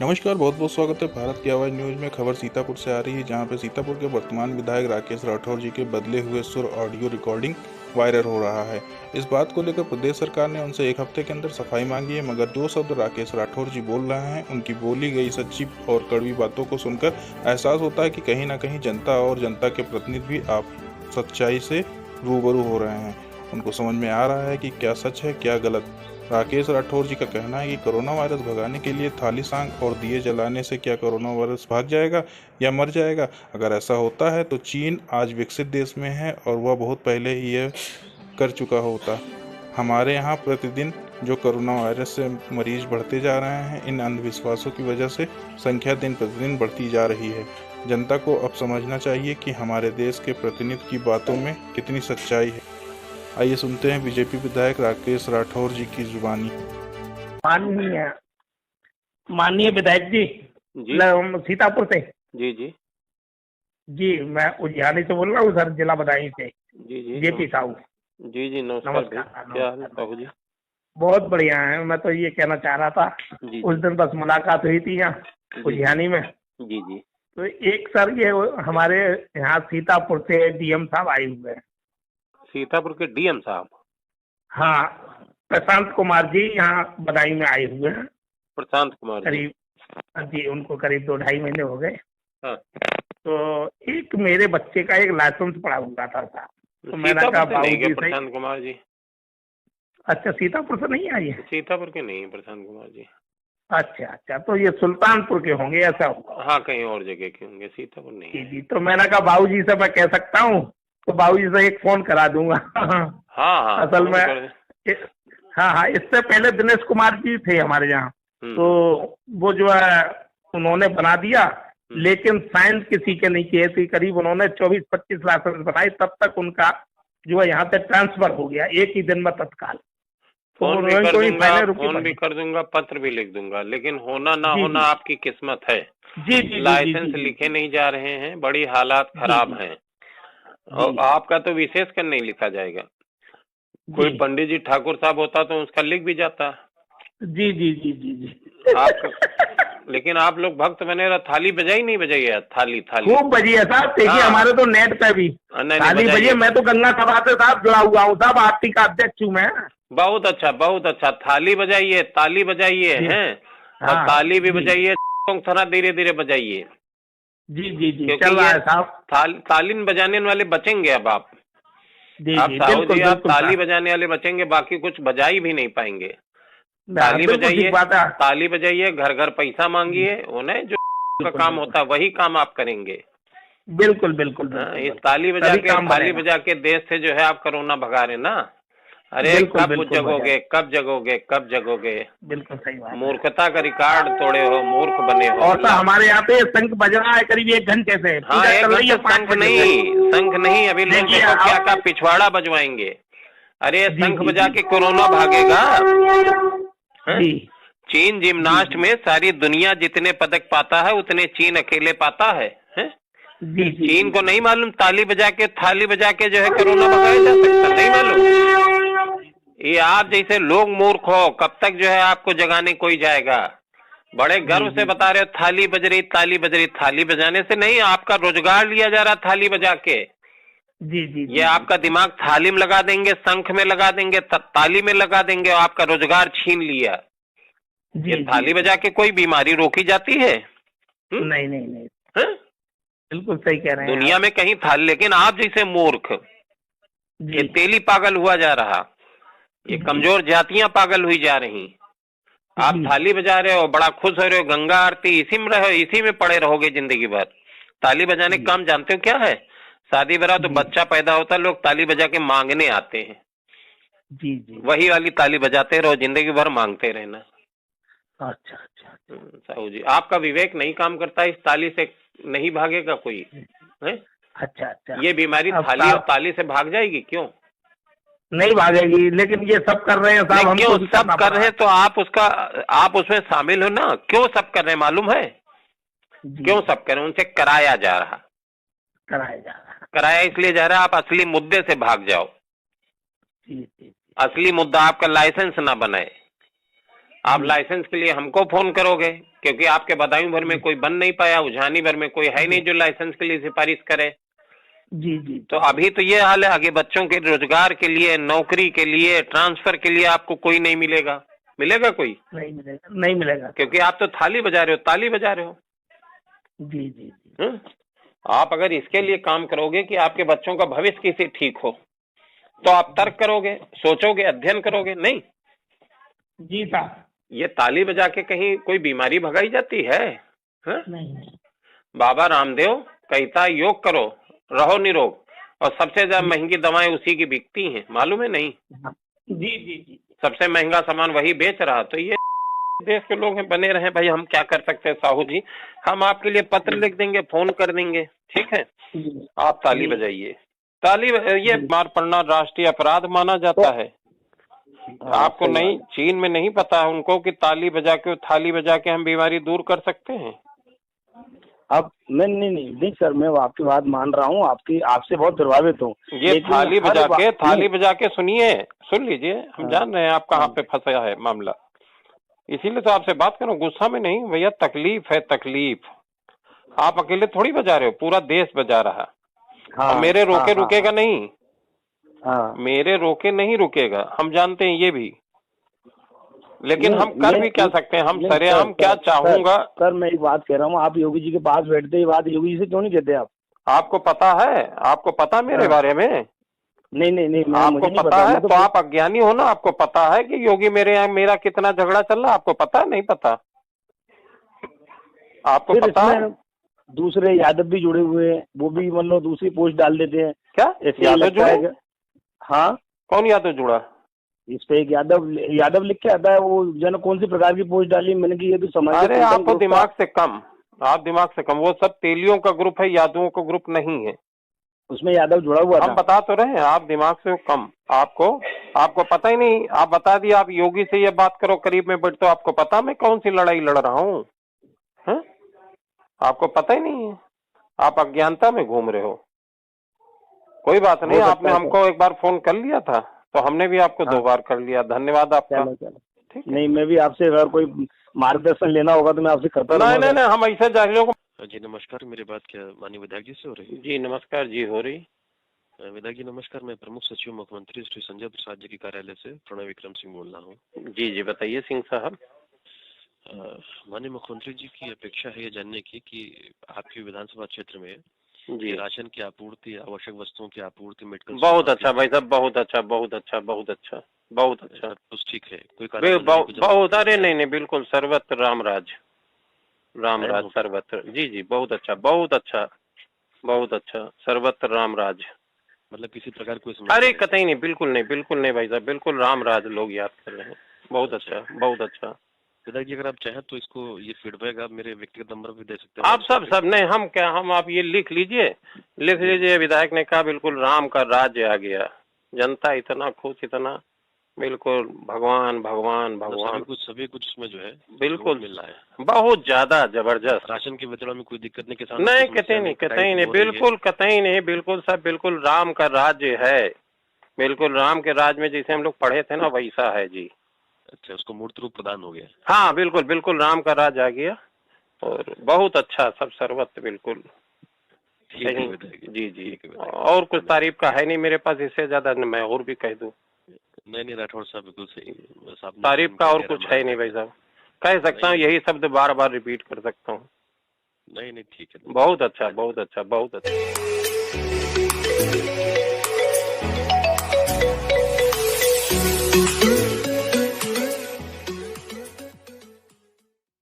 नमस्कार, बहुत बहुत स्वागत है भारत की आवाज़ न्यूज़ में। खबर सीतापुर से आ रही है, जहां पे सीतापुर के वर्तमान विधायक राकेश राठौर जी के बदले हुए सुर ऑडियो रिकॉर्डिंग वायरल हो रहा है। इस बात को लेकर प्रदेश सरकार ने उनसे एक हफ्ते के अंदर सफाई मांगी है, मगर जो शब्द राकेश राठौर जी बोल रहे हैं, उनकी बोली गई सच्ची और कड़वी बातों को सुनकर एहसास होता है कि कहीं ना कहीं जनता और जनता के प्रतिनिधि भी आप सच्चाई से रूबरू हो रहे हैं। उनको समझ में आ रहा है कि क्या सच है क्या गलत। राकेश राठौर जी का कहना है कि कोरोना वायरस भगाने के लिए थाली सांख और दिए जलाने से क्या कोरोना वायरस भाग जाएगा या मर जाएगा। अगर ऐसा होता है तो चीन आज विकसित देश में है और वह बहुत पहले ही यह कर चुका होता। हमारे यहाँ प्रतिदिन जो कोरोना वायरस से मरीज बढ़ते जा रहे हैं, इन अंधविश्वासों की वजह से संख्या दिन प्रतिदिन बढ़ती जा रही है। जनता को अब समझना चाहिए कि हमारे देश के प्रतिनिधि की बातों में कितनी सच्चाई है। आइए सुनते हैं बीजेपी विधायक राकेश राठौर जी की जुबानी। माननीय माननीय विधायक जी, जी सीतापुर से। जी जी जी, मैं उजियानी से बोल रहा हूँ सर, जिला बदायूं से। जी जी जेपी साहू। जी जी नमस्कार भाई। नमस्कार। क्या हाल है साहू जी? बहुत बढ़िया है। मैं तो ये कहना चाह रहा था, जी उस दिन बस मुलाकात हुई थी यहाँ जी उजियानी में। जी जी तो एक सर, ये हमारे यहाँ सीतापुर से डीएम साहब आए हुए हैं। सीतापुर के डीएम साहब हाँ, प्रशांत कुमार जी यहाँ बदायूं में आए हुए हैं। प्रशांत कुमार जी। करीब जी, उनको करीब 2-2.5 महीने हो गए। हाँ, तो एक मेरे बच्चे का एक लाइसेंस पड़ा हुआ था साहब, तो मैंने कहा सीतापुर से नहीं बाबूजी क्या से। प्रशांत कुमार जी? अच्छा, सीतापुर से नहीं आई है? सीतापुर के नहीं है प्रशांत कुमार जी। अच्छा अच्छा, तो ये सुल्तानपुर के होंगे, ऐसा होगा। हाँ, कहीं और जगह के होंगे, सीतापुर नहीं जी है। जी, तो मैंने कहा बाबूजी से मैं कह सकता हूँ, तो बाबूजी से एक फोन करा दूंगा। हाँ हाँ असल में कर- हाँ हाँ, इससे पहले दिनेश कुमार जी थे हमारे यहाँ, हम्म, तो वो जो है उन्होंने बना दिया, लेकिन साइन किसी के नहीं किए थे। करीब उन्होंने 24-25 लाइसेंस बनाए, तब तक उनका जो है यहाँ से ट्रांसफर हो गया एक ही दिन में तत्काल। तो फोन भी उन्होंने कर कोई दूंगा, फाइनें रुकी फोन भी बंद। कर दूंगा, पत्र भी लिख दूंगा, लेकिन होना ना जी होना जी आपकी किस्मत है। जी जी जी लाइसेंस जी लिखे नहीं जा रहे हैं, बड़ी हालात जी खराब जी हैं। और जी आपका तो विशेष कर नहीं लिखा जाएगा। कोई जी पंडित जी ठाकुर साहब होता तो उसका लिख भी जाता। जी जी जी जी जी आप लेकिन आप लोग भक्त बने रहो, थाली बजाई नहीं बजाई है? थाली थाली खूब बजी है साहब। देखिए हाँ। हमारे तो नेट पे भी नहीं थाली बजी बजाइए। है। मैं तो गंगा सभा से साहब जुड़ा हुआ हूँ साहब, आरती का अध्यक्ष हूँ मैं। बहुत अच्छा बहुत अच्छा। थाली बजाइए, ताली बजाइए जी हैं, और हाँ ताली भी जी बजाइए, थोड़ा धीरे धीरे बजाइए, जी जी जी, क्योंकि चल रहा ये है साहब। तालीन बजाने वाले बचेंगे। अब आप जी आप जी, साहू बिल्कुल जी, आप बिल्कुल ताली साहब। बजाने वाले बचेंगे, बाकी कुछ बजा ही भी नहीं पाएंगे। हाँ, ताली बिल्कुल बजाइए, ठीक बात है। ताली बजाइए, घर घर पैसा मांगिए, उन्हें जो का बिल्कुल काम बिल्कुल होता है वही काम आप करेंगे। बिल्कुल बिल्कुल हाँ, बिल्कुल इस बिल्कुल। ताली बजा तभी के काम थाली बनेगा। बजा के देश से जो है आप कोरोना भगा रहे ना। अरे बिल्कुल कब बिल्कुल जगोगे, बजाए। कब जगोगे, कब जगोगे? बिल्कुल सही बात है। मूर्खता का रिकॉर्ड तोड़े हो, मूर्ख बने हो। और तो हमारे यहाँ पे शंख बज रहा है करीब 1 घंटे से। हाँ, पूजा एक चल रही घंटे है 5 शंख बजे से। नहीं, शंख नहीं, अभी लोग देखिए देखो क्या आप। क्या पिछवाड़ा बजवाएंगे। अरे जी शंख जी बजा जी के कोरोना भागेगा? हैं? जी चीन जी जिम्नास्ट जी में सारी दुनिया जितने पदक पाता है उतने चीन अकेले पाता है, हैं? जी जी चीन को जी नहीं मालूम ताली बजा के थाली बजा के जो है कोरोना भगाया जा सकता? नहीं मालूम। ये आप जैसे लोग मूर्ख हो, कब तक जो है आपको जगाने कोई जाएगा? बड़े गर्व से जी बता रहे हो थाली बज रही, ताली बज रही। थाली बजाने से नहीं, आपका रोजगार लिया जा रहा थाली बजा के। जी जी ये आपका दिमाग थाली में लगा देंगे, शंख में लगा देंगे, ताली में लगा देंगे, और आपका रोजगार छीन लिया। जी ये जी थाली बजा के कोई बीमारी रोकी जाती है? नहीं नहीं नहीं, हैं? बिल्कुल सही कह रहे हैं दुनिया आप। में कहीं थाली, लेकिन आप जैसे मूर्ख, ये जी तेली पागल हुआ जा रहा, ये जी कमजोर जातियां पागल हुई जा रही। आप जी थाली बजा रहे हो, बड़ा खुश हो रहे हो, गंगा आरती इसी में रहो, इसी में पड़े रहोगे जिंदगी भर। ताली बजाने जी का काम जानते हो क्या है? शादी ब्याह तो जी बच्चा पैदा होता है, लोग ताली बजा के मांगने आते हैं। जी जी। वही वाली ताली बजाते रहो, जिंदगी भर मांगते रहना। अच्छा अच्छा साहू जी, आपका विवेक नहीं काम करता, इस ताली से नहीं भागेगा कोई, है? अच्छा अच्छा। ये बीमारी अब थाली और साहब ताली से भाग जाएगी क्यों? नहीं भागेगी, लेकिन ये सब कर रहे हैं साहब, नहीं, हमको क्यों भी सब करना कर पड़ रहे रहा हैं तो आप उसमें शामिल हो ना। क्यों सब कर रहे हैं मालूम है? है। जी, क्यों सब कर रहे हैं? उनसे कराया जा रहा। कराया जा रहा है। कराया इसलिए जा रहा है, आप असली मुद्दे से भाग जाओ। जी जी असली मुद्दा आपका लाइसेंस ना बने, आप लाइसेंस के लिए हमको फोन करोगे, क्योंकि आपके बदायूं भर में कोई बन नहीं पाया, उझानी भर में कोई है नहीं जो लाइसेंस के लिए सिफारिश करे। जी जी। तो अभी तो ये हाल है, आगे बच्चों के रोजगार के लिए, नौकरी के लिए, ट्रांसफर के लिए आपको कोई नहीं मिलेगा। मिलेगा कोई? नहीं मिलेगा, नहीं मिलेगा, क्योंकि आप तो थाली बजा रहे हो, ताली बजा रहे हो। जी जी। आप अगर इसके लिए काम करोगे कि आपके बच्चों का भविष्य कैसे ठीक हो, तो आप तर्क करोगे, सोचोगे, अध्ययन करोगे। नहीं जी साहब, ये ताली बजा के कहीं कोई बीमारी भगाई जाती है? नहीं। बाबा रामदेव कहता योग करो, रहो निरोग, और सबसे ज्यादा महंगी दवाएं उसी की बिकती हैं, मालूम है? नहीं। जी जी जी। सबसे महंगा सामान वही बेच रहा। तो ये देश के लोग हैं, बने रहे भाई, हम क्या कर सकते हैं साहू जी। हम आपके लिए पत्र लिख देंगे, फोन कर देंगे, ठीक है? आप ताली बजाइए। ताली ये मार पड़ना राष्ट्रीय अपराध माना जाता है। आपको नहीं, चीन में नहीं पता है उनको कि ताली बजा के, थाली बजा के हम बीमारी दूर कर सकते हैं। अब मैं नहीं सर, मैं आपकी बात मान रहा हूँ, आपसे बहुत प्रभावित हूँ। ये थाली बजा के सुनिए, सुन लीजिए, हम जान रहे हैं आप कहाँ पे फंसा है मामला, इसीलिए तो आपसे बात करूं, गुस्सा में नहीं भैया। तकलीफ है, तकलीफ। आप अकेले थोड़ी बजा रहे हो, पूरा देश बजा रहा। और मेरे रोके रुकेगा नहीं। मेरे रोके नहीं रुकेगा, हम जानते हैं ये भी, लेकिन हम कर भी क्या सकते हैं? हम सरेआम क्या चाहूंगा सर, मैं एक बात कह रहा हूँ, आप योगी जी के पास बैठते, ये बात योगी जी से क्यों नहीं कहते आप? आपको पता है? आपको पता मेरे बारे में? नहीं आपको पता है तो आप अज्ञानी हो ना। आपको पता है कि योगी मेरा कितना झगड़ा चल रहा, आपको पता है? नहीं पता? आपको पता है? दूसरे यादव भी जुड़े हुए हैं, वो भी मतलब दूसरी पोस्ट डाल देते हैं। क्या यादव जुड़े? हाँ। कौन यादव जुड़ा? इस पे एक यादव लिख के आता है, वो जन कौन सी प्रकार की पोस्ट डाली, मैंने की ये तो समझ। अरे आपको दिमाग से कम, आप दिमाग से कम। वो सब तेलियों का ग्रुप है, यादवों का ग्रुप नहीं है। उसमें यादव जुड़ा हुआ हम बता तो रहे हैं, आप दिमाग से कम। आपको पता ही नहीं। आप बता दिए, आप योगी से ये बात करो, करीब में बैठ, तो आपको पता मैं कौन सी लड़ाई लड़ रहा हूँ? आपको पता ही नहीं है, आप अज्ञानता में घूम रहे हो। कोई बात नहीं, आपने हमको एक बार फोन कर लिया था, तो हमने भी आपको 2 बार कर लिया। धन्यवाद आपका। ठीक, नहीं मैं भी आपसे अगर कोई मार्गदर्शन लेना होगा तो मैं आपसे करता नहीं, हम ऐसे जाहिलों को। जी नमस्कार, मेरी बात क्या माननीय विधायक जी से हो रही है? जी नमस्कार जी, हो रही। विधायक जी नमस्कार, मैं प्रमुख सचिव मुख्यमंत्री श्री संजय प्रसाद जी के कार्यालय से प्रणय विक्रम सिंह बोल रहा हूँ। जी बताइए सिंह साहब। माननीय मुख्यमंत्री जी की अपेक्षा है ये जानने की कि आपके विधानसभा क्षेत्र में जी राशन की आपूर्ति, आवश्यक वस्तुओं की आपूर्ति, मेडिकल। बहुत अच्छा भाई साहब, बहुत अच्छा, बहुत अच्छा, बहुत अच्छा, बहुत अच्छा। तो ठीक है, कोई बहुत। अरे नहीं, बिल्कुल सर्वत्र रामराज सर्वत्र। जी बहुत अच्छा, बहुत अच्छा, बहुत अच्छा, सर्वत्र रामराज। मतलब किसी प्रकार कोई अरे कतई नहीं, बिल्कुल नहीं भाई साहब, बिल्कुल रामराज लोग याद कर रहे हैं। बहुत अच्छा, बहुत अच्छा। विधायक जी अगर आप चाहें तो इसको, ये फीडबैक आप मेरे व्यक्तिगत नंबर पे दे सकते हैं। आप सब नहीं, हम आप ये लिख लीजिए। विधायक ने कहा बिल्कुल राम का राज्य आ गया, जनता इतना खुश, इतना बिल्कुल भगवान भगवान भगवान। सभी कुछ उसमें जो है बिल्कुल मिल रहा है, बहुत ज्यादा जबरदस्त। राशन के वितरण में कोई दिक्कत नहीं, किसान नहीं, कतई नहीं, बिल्कुल कतई नहीं, बिल्कुल सब बिल्कुल राम का राज्य है। बिल्कुल राम के राज्य में जैसे हम लोग पढ़े थे ना, वैसा है जी। अच्छा, उसको मूर्त रूप प्रदान हो गया। हाँ बिल्कुल राम का राज आ गया, और बहुत अच्छा, सब सर्वत्र बिल्कुल। जी और कुछ तारीफ का है नहीं मेरे पास, इससे ज्यादा मैं और भी कह दूं। नहीं राठौड़ साहब बिल्कुल सही, तारीफ का और कुछ है नहीं भाई साहब। कह सकता हूँ यही शब्द बार बार रिपीट कर सकता हूँ। नहीं ठीक है, बहुत अच्छा, बहुत अच्छा, बहुत अच्छा।